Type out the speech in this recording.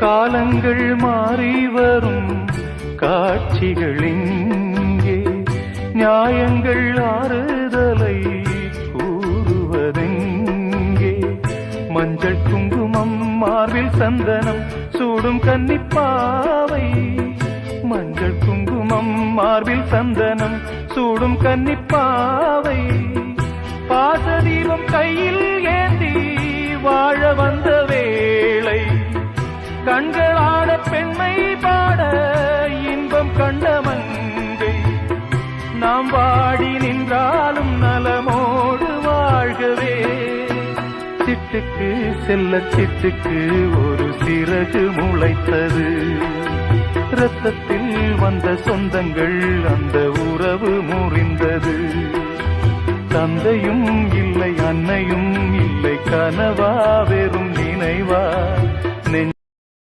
காலங்கள் மாறி வரும் காட்சிகள் இங்கே, நியாயங்கள் ஆறுதலை கூறுவதெங்கே. மஞ்சள் குங்குமம் மார்பில் சந்தனம் சூடும் கன்னிப்பாவை, மஞ்சள் குங்குமம் மார்பில் சந்தனம் சூடும் கன்னிப்பாவை. பாசதீபம் கையில் ஏந்தி வாழ வந்த வேளை, கண்களாட பெண்மை பாட இன்பம் கண்ட மங்கை. நாம் வாடி நின்றாலும் நலமோடு வாழ்கவே. சிட்டுக்கு செல்ல சிட்டுக்கு ஒரு சிறகு முளைத்தது, இரத்தத்தில் வந்த சொந்தங்கள் அந்த உறவு முறிந்தது. தந்தையும் இல்லை அன்னையும் இல்லை, கனவா வெறும் நினைவா.